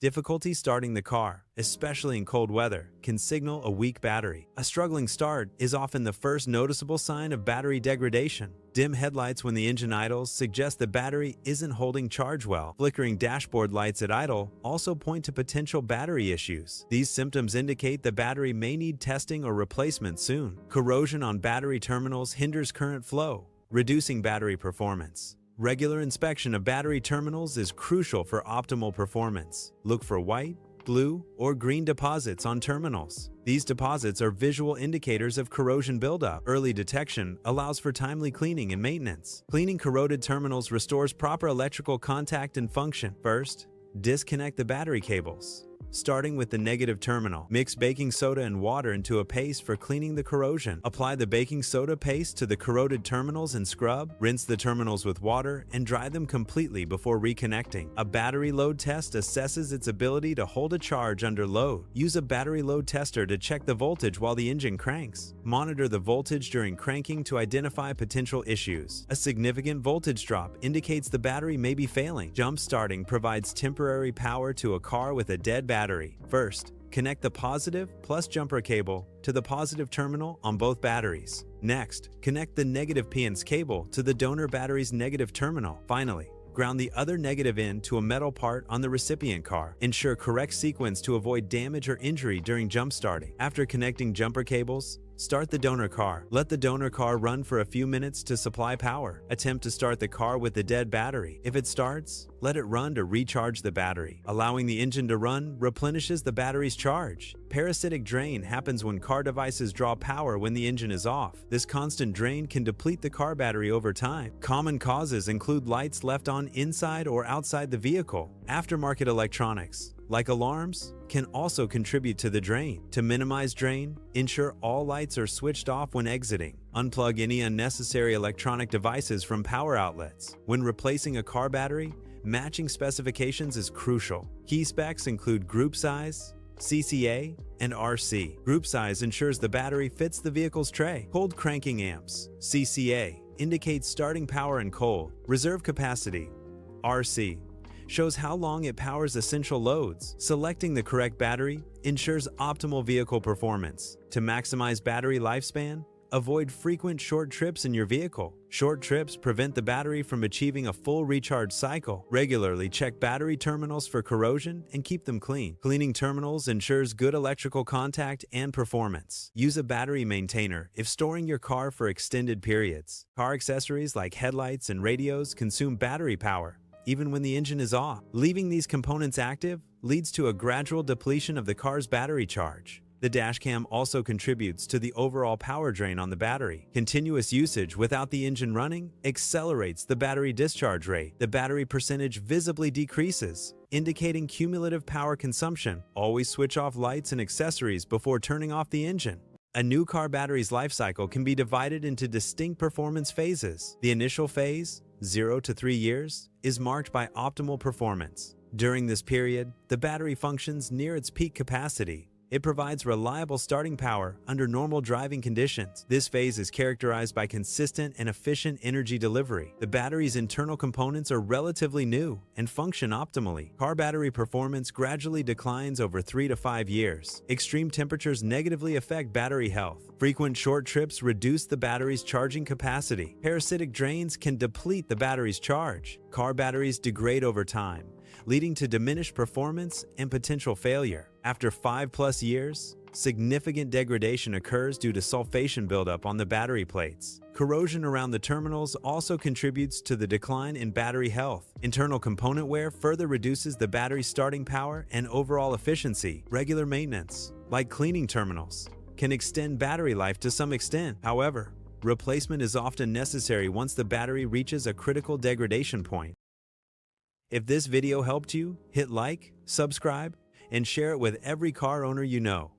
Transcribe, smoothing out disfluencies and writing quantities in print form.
Difficulty starting the car, especially in cold weather, can signal a weak battery. A struggling start is often the first noticeable sign of battery degradation. Dim headlights when the engine idles suggest the battery isn't holding charge well. Flickering dashboard lights at idle also point to potential battery issues. These symptoms indicate the battery may need testing or replacement soon. Corrosion on battery terminals hinders current flow, reducing battery performance. Regular inspection of battery terminals is crucial for optimal performance. Look for white, blue, or green deposits on terminals. These deposits are visual indicators of corrosion buildup. Early detection allows for timely cleaning and maintenance. Cleaning corroded terminals restores proper electrical contact and function. First, disconnect the battery cables. Starting with the negative terminal, mix baking soda and water into a paste for cleaning the corrosion. Apply the baking soda paste to the corroded terminals and scrub. Rinse the terminals with water and dry them completely before reconnecting. A battery load test assesses its ability to hold a charge under load. Use a battery load tester to check the voltage while the engine cranks. Monitor the voltage during cranking to identify potential issues. A significant voltage drop indicates the battery may be failing. Jump starting provides temporary power to a car with a dead battery. First, connect the positive plus jumper cable to the positive terminal on both batteries. Next, connect the negative PNS cable to the donor battery's negative terminal. Finally, ground the other negative end to a metal part on the recipient car. Ensure correct sequence to avoid damage or injury during jump starting. After connecting jumper cables, start the donor car. Let the donor car run for a few minutes to supply power. Attempt to start the car with the dead battery. If it starts, let it run to recharge the battery. Allowing the engine to run replenishes the battery's charge. Parasitic drain happens when car devices draw power when the engine is off. This constant drain can deplete the car battery over time. Common causes include lights left on inside or outside the vehicle. Aftermarket electronics, like alarms, can also contribute to the drain. To minimize drain, ensure all lights are switched off when exiting. Unplug any unnecessary electronic devices from power outlets. When replacing a car battery, matching specifications is crucial. Key specs include group size, CCA, and RC. Group size ensures the battery fits the vehicle's tray. Cold cranking amps, CCA, indicates starting power in cold. Reserve capacity, RC, shows how long it powers essential loads. Selecting the correct battery ensures optimal vehicle performance. To maximize battery lifespan, avoid frequent short trips in your vehicle. Short trips prevent the battery from achieving a full recharge cycle. Regularly check battery terminals for corrosion and keep them clean. Cleaning terminals ensures good electrical contact and performance. Use a battery maintainer if storing your car for extended periods. Car accessories like headlights and radios consume battery power even when the engine is off. Leaving these components active leads to a gradual depletion of the car's battery charge. The dashcam also contributes to the overall power drain on the battery. Continuous usage without the engine running accelerates the battery discharge rate. The battery percentage visibly decreases, indicating cumulative power consumption. Always switch off lights and accessories before turning off the engine. A new car battery's life cycle can be divided into distinct performance phases. The initial phase, 0 to 3 years, is marked by optimal performance. During this period, the battery functions near its peak capacity. It provides reliable starting power under normal driving conditions. This phase is characterized by consistent and efficient energy delivery. The battery's internal components are relatively new and function optimally. Car battery performance gradually declines over 3 to 5 years. Extreme temperatures negatively affect battery health. Frequent short trips reduce the battery's charging capacity. Parasitic drains can deplete the battery's charge. Car batteries degrade over time, leading to diminished performance and potential failure. After 5+ years, significant degradation occurs due to sulfation buildup on the battery plates. Corrosion around the terminals also contributes to the decline in battery health. Internal component wear further reduces the battery's starting power and overall efficiency. Regular maintenance, like cleaning terminals, can extend battery life to some extent. However, replacement is often necessary once the battery reaches a critical degradation point. If this video helped you, hit like, subscribe, and share it with every car owner you know.